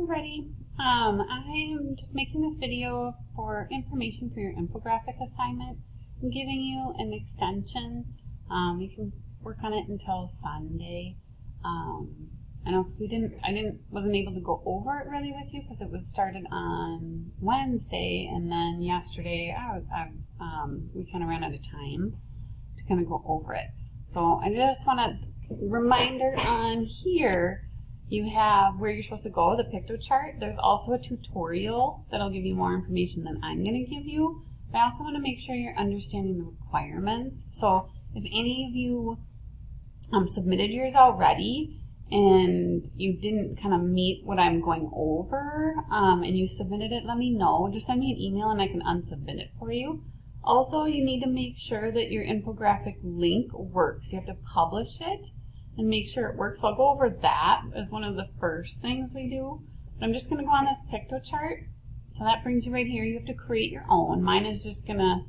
everybody. I'm just making this video for information for your infographic assignment. I'm giving you an extension. You can work on it until Sunday. I know because wasn't able to go over it really with you because it was started on Wednesday, and then yesterday we kind of ran out of time to kind of go over it. So I just want a reminder on here. You have where you're supposed to go, the piktochart. There's also a tutorial that'll give you more information than I'm going to give you. But I also want to make sure you're understanding the requirements. So if any of you submitted yours already and you didn't kind of meet what I'm going over and you submitted it, let me know. Just send me an email and I can unsubmit it for you. Also, you need to make sure that your infographic link works. You have to publish it and make sure it works. So I'll go over that as one of the first things we do. But I'm just going to go on this piktochart. So that brings you right here. You have to create your own. Mine is just going to,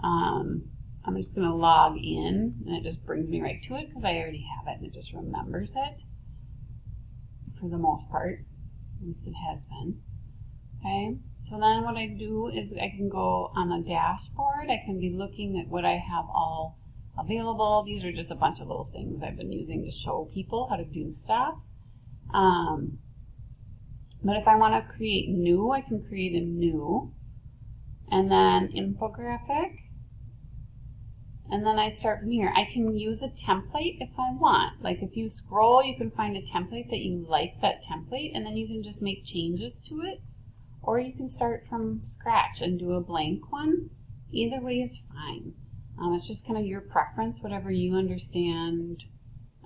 I'm just going to log in, and it just brings me right to it because I already have it and it just remembers it for the most part. At least it has been. Okay. So then what I do is I can go on the dashboard. I can be looking at what I have all available. These are just a bunch of little things I've been using to show people how to do stuff. But if I want to create new, I can create a new, and then infographic, and then I start from here. I can use a template if I want. Like if you scroll, you can find a template that you like that template, and then you can just make changes to it, or you can start from scratch and do a blank one. Either way is fine. It's just kind of your preference, whatever you understand,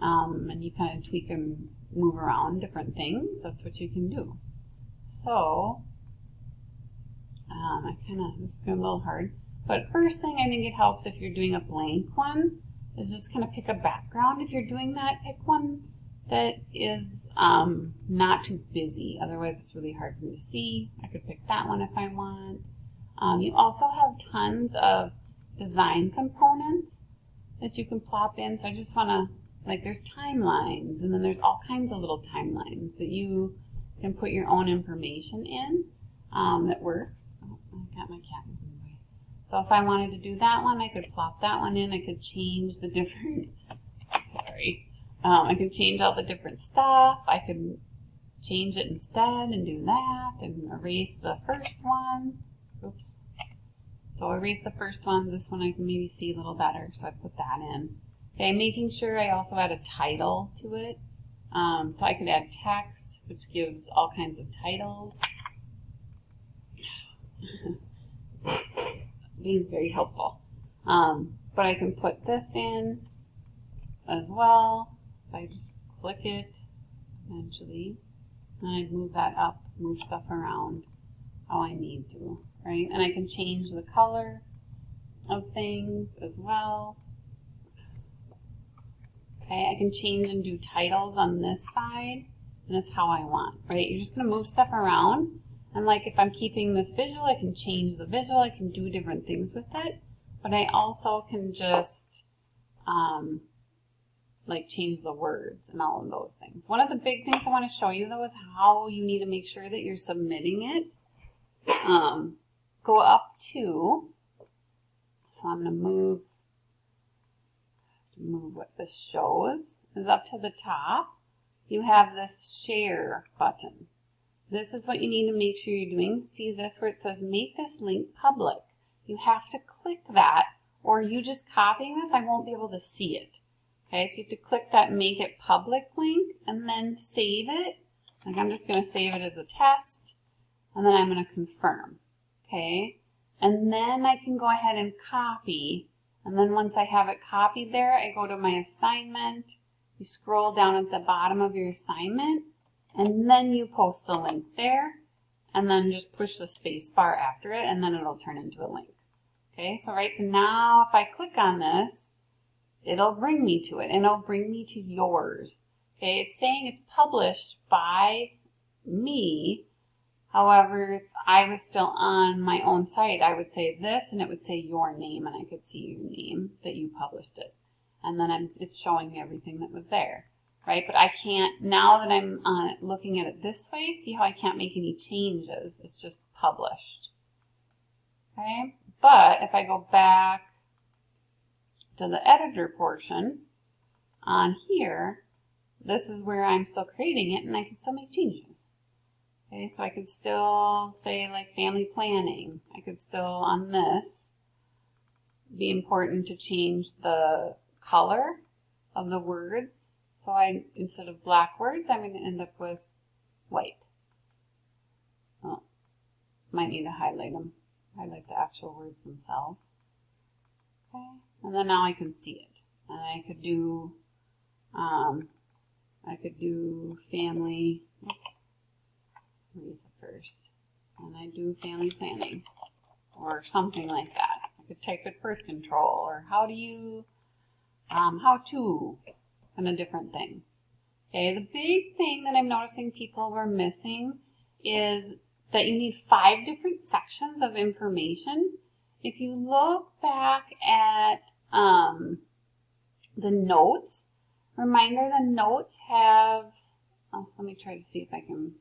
and you kind of tweak and move around different things. That's what you can do. So, this is a little hard, but first thing I think it helps if you're doing a blank one is just kind of pick a background. If you're doing that, pick one that is not too busy. Otherwise, it's really hard for me to see. I could pick that one if I want. You also have tons of design components that you can plop in. So I just want to, like, there's timelines, and then there's all kinds of little timelines that you can put your own information in that works. Oh, I got my cat moving away. So if I wanted to do that one, I could plop that one in. I could change the different, I could change all the different stuff. I could change it instead and do that and erase the first one. Oops. So I erase the first one. This one I can maybe see a little better, so I put that in. Okay, making sure I also add a title to it. So I could add text, which gives all kinds of titles. Being very helpful. But I can put this in as well. If I just click it, eventually, and I'd move that up, move stuff around how I need to. Right? And I can change the color of things as well. Okay, I can change and do titles on this side, and that's how I want, right? You're just going to move stuff around, and like if I'm keeping this visual, I can change the visual, I can do different things with it, but I also can just like change the words and all of those things. One of the big things I want to show you though is how you need to make sure that you're submitting it. Go up to, so I'm going to move what this shows, is up to the top. You have this share button. This is what you need to make sure you're doing. See this where it says make this link public. You have to click that, or you just copying this, I won't be able to see it. Okay, so you have to click that make it public link and then save it. Like I'm just going to save it as a test, and then I'm going to confirm. Okay, and then I can go ahead and copy, and then once I have it copied there, I go to my assignment. You scroll down at the bottom of your assignment, and then you post the link there, and then just push the space bar after it, and then it'll turn into a link. Okay, so so now if I click on this, it'll bring me to it, and it'll bring me to yours. Okay, it's saying it's published by me. However, if I was still on my own site, I would say this, and it would say your name, and I could see your name that you published it. And then it's showing me everything that was there. right? But I can't, now that I'm looking at it this way, see how I can't make any changes. It's just published. Okay, but if I go back to the editor portion on here, this is where I'm still creating it and I can still make changes. Okay, so I could still say like family planning. I could still on this be important to change the color of the words. So I, instead of black words, I'm going to end up with white. Oh, might need to highlight them. Highlight the actual words themselves. Okay, and then now I can see it. And I could do family, read it first, and I do family planning or something like that. I could type it birth control or how to, kind of different things. Okay, the big thing that I'm noticing people were missing is that you need 5 different sections of information. If you look back at the notes, reminder the notes have, let me try to see if I can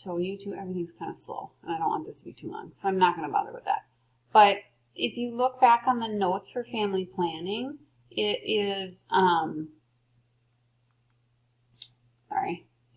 show you too. Everything's kind of slow and I don't want this to be too long, so I'm not going to bother with that. But if you look back on the notes for family planning, it is,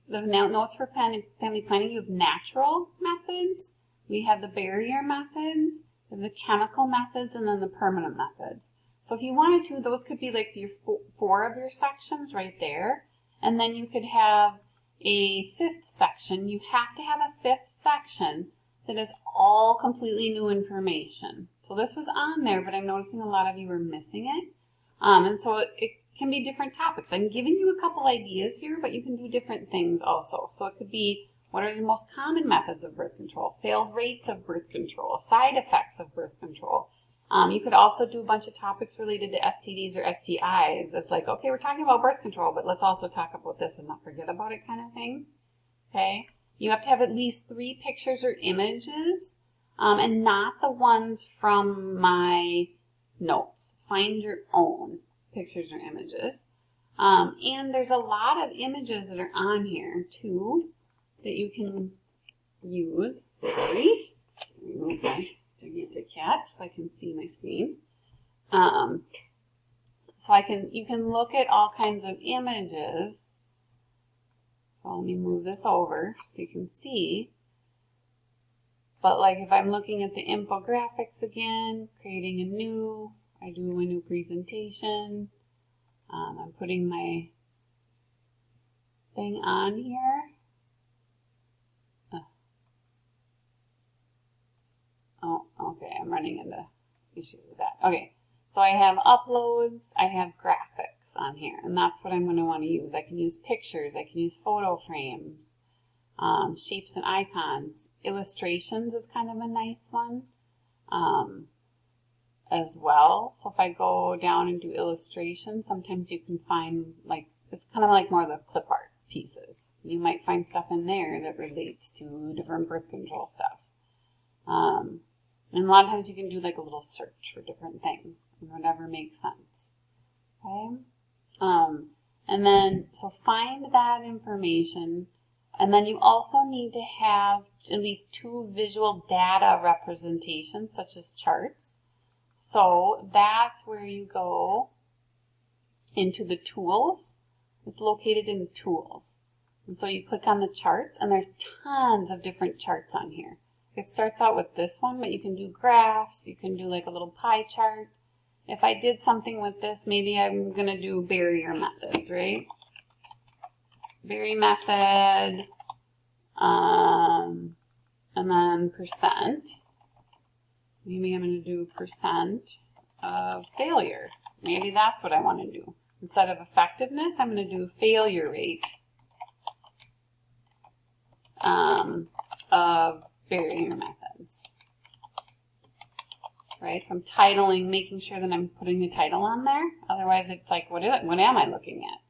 the notes for family planning, you have natural methods, we have the barrier methods, we have the chemical methods, and then the permanent methods. So if you wanted to, those could be like your 4 of your sections right there. And then you could have a 5th section. You have to have a 5th section that is all completely new information. So this was on there, but I'm noticing a lot of you were missing it. And so it can be different topics. I'm giving you a couple ideas here, but you can do different things also. So it could be, what are the most common methods of birth control? Failed rates of birth control, side effects of birth control. You could also do a bunch of topics related to STDs or STIs. It's like, okay, we're talking about birth control, but let's also talk about this and not forget about it kind of thing. Okay? You have to have at least 3 pictures or images, and not the ones from my notes. Find your own pictures or images. And there's a lot of images that are on here, too, that you can use. Sorry. Remove my gigantic cat so I can see my screen. So you can look at all kinds of images. So let me move this over so you can see. But like if I'm looking at the infographics again, creating a new, I do a new presentation. I'm putting my thing on here. Oh, okay, I'm running into issues with that. Okay, so I have uploads, I have graphics on here, and that's what I'm going to want to use. I can use pictures, I can use photo frames, shapes and icons. Illustrations is kind of a nice one as well. So if I go down and do illustrations, sometimes you can find, like, it's kind of like more of the clip art pieces. You might find stuff in there that relates to different birth control stuff. And a lot of times you can do like a little search for different things, and whatever makes sense. Okay? And then, so find that information, and then you also need to have at least 2 visual data representations, such as charts. So that's where you go into the tools. It's located in tools. And so you click on the charts, and there's tons of different charts on here. It starts out with this one, but you can do graphs, you can do like a little pie chart. If I did something with this, maybe I'm going to do barrier methods, right? Barrier method, and then percent. Maybe I'm going to do percent of failure. Maybe that's what I want to do. Instead of effectiveness, I'm going to do failure rate of barrier methods. Right, so I'm titling, making sure that I'm putting the title on there. Otherwise, it's like, what am I looking at?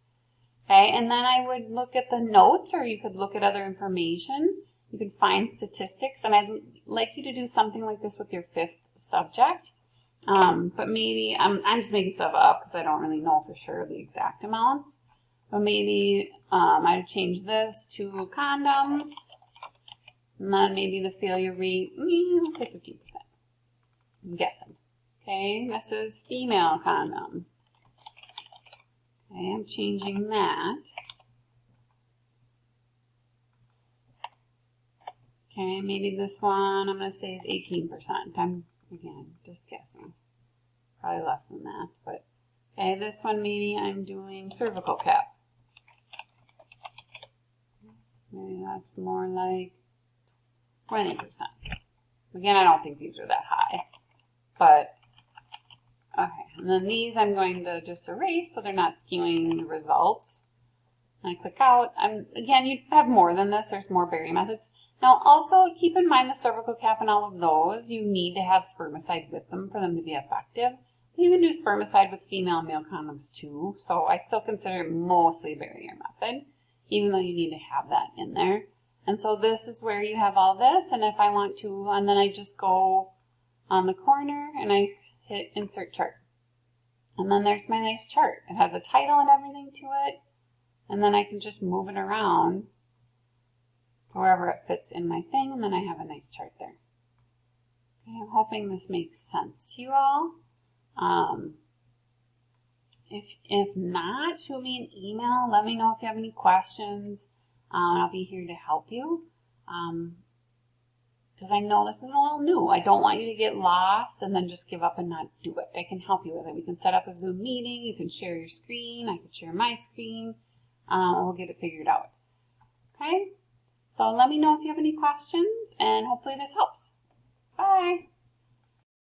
Okay, and then I would look at the notes, or you could look at other information. You could find statistics, and I'd like you to do something like this with your 5th subject. But maybe, I'm just making stuff up because I don't really know for sure the exact amounts. So maybe I'd change this to condoms, and then maybe the failure rate, let's say 15%. I'm guessing. Okay, this is female condom. Okay, I'm changing that. Okay, maybe this one I'm going to say is 18%. I'm, again, just guessing. Probably less than that, but okay, this one maybe I'm doing cervical cap. Maybe that's more like 20%. Again, I don't think these are that high, but okay. And then these I'm going to just erase so they're not skewing the results. And I click out. Again, you have more than this. There's more berry methods. Now, also keep in mind the cervical cap and all of those. You need to have spermicide with them for them to be effective. You can do spermicide with female and male condoms too. So I still consider it mostly a barrier method, even though you need to have that in there. And so this is where you have all this. And if I want to, and then I just go on the corner and I hit insert chart. And then there's my nice chart. It has a title and everything to it. And then I can just move it around wherever it fits in my thing. And then I have a nice chart there. Okay, I'm hoping this makes sense to you all. If not, shoot me an email. Let me know if you have any questions. I'll be here to help you. Because I know this is a little new. I don't want you to get lost and then just give up and not do it. I can help you with it. We can set up a Zoom meeting. You can share your screen. I can share my screen. We'll get it figured out. Okay? So let me know if you have any questions, and hopefully this helps. Bye!